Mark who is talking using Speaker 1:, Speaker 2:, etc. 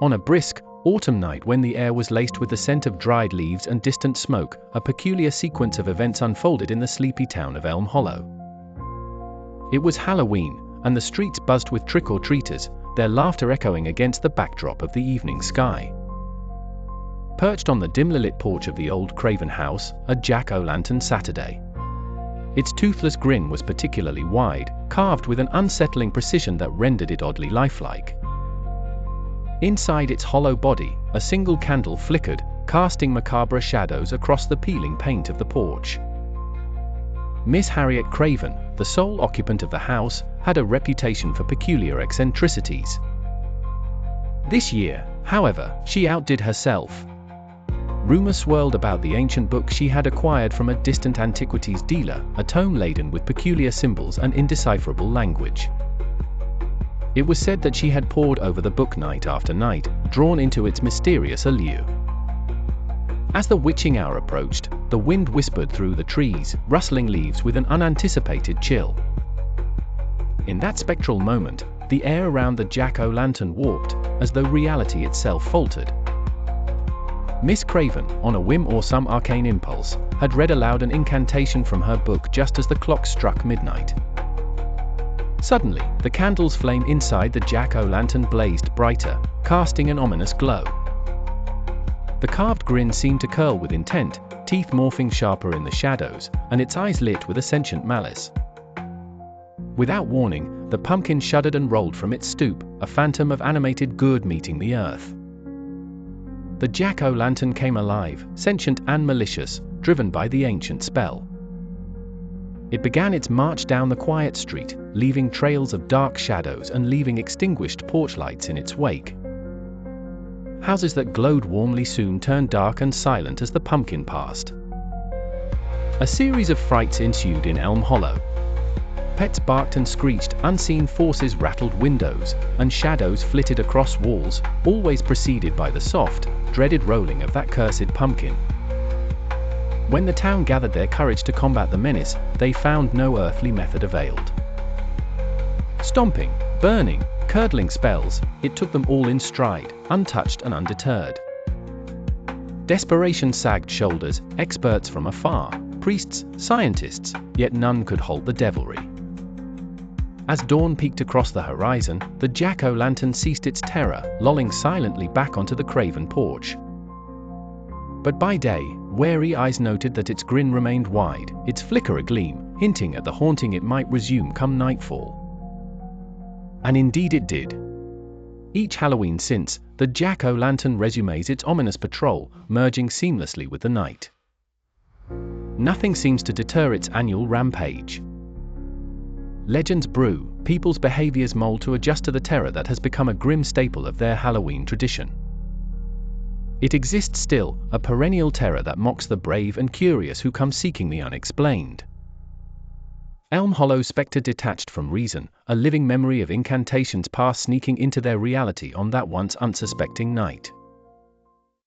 Speaker 1: On a brisk, autumn night when the air was laced with the scent of dried leaves and distant smoke, a peculiar sequence of events unfolded in the sleepy town of Elm Hollow. It was Halloween, and the streets buzzed with trick-or-treaters, their laughter echoing against the backdrop of the evening sky. Perched on the dimly lit porch of the old Craven house, a jack-o'-lantern Saturday. Its toothless grin was particularly wide, carved with an unsettling precision that rendered it oddly lifelike. Inside its hollow body, a single candle flickered, casting macabre shadows across the peeling paint of the porch. Miss Harriet Craven, the sole occupant of the house, had a reputation for peculiar eccentricities. This year, however, she outdid herself. Rumor swirled about the ancient book she had acquired from a distant antiquities dealer, a tome laden with peculiar symbols and indecipherable language. It was said that she had pored over the book night after night, drawn into its mysterious allure. As the witching hour approached, the wind whispered through the trees, rustling leaves with an unanticipated chill. In that spectral moment, the air around the jack-o'-lantern warped, as though reality itself faltered. Miss Craven, on a whim or some arcane impulse, had read aloud an incantation from her book just as the clock struck midnight. Suddenly, the candle's flame inside the jack-o'-lantern blazed brighter, casting an ominous glow. The carved grin seemed to curl with intent, teeth morphing sharper in the shadows, and its eyes lit with a sentient malice. Without warning, the pumpkin shuddered and rolled from its stoop, a phantom of animated good meeting the earth. The jack-o'-lantern came alive, sentient and malicious, driven by the ancient spell. It began its march down the quiet street, leaving trails of dark shadows and leaving extinguished porch lights in its wake. Houses that glowed warmly soon turned dark and silent as the pumpkin passed. A series of frights ensued in Elm Hollow. Pets barked and screeched, unseen forces rattled windows, and shadows flitted across walls, always preceded by the soft, dreaded rolling of that cursed pumpkin. When the town gathered their courage to combat the menace, they found no earthly method availed. Stomping, burning, curdling spells, it took them all in stride, untouched and undeterred. Desperation sagged shoulders, experts from afar, priests, scientists, yet none could halt the devilry. As dawn peeked across the horizon, the jack-o'-lantern ceased its terror, lolling silently back onto the Craven porch. But by day, wary eyes noted that its grin remained wide, its flicker agleam, hinting at the haunting it might resume come nightfall. And indeed it did. Each Halloween since, the jack-o'-lantern resumes its ominous patrol, merging seamlessly with the night. Nothing seems to deter its annual rampage. Legends brew, people's behaviors mold to adjust to the terror that has become a grim staple of their Halloween tradition. It exists still, a perennial terror that mocks the brave and curious who come seeking the unexplained. Elm Hollow spectre detached from reason, a living memory of incantations past sneaking into their reality on that once unsuspecting night.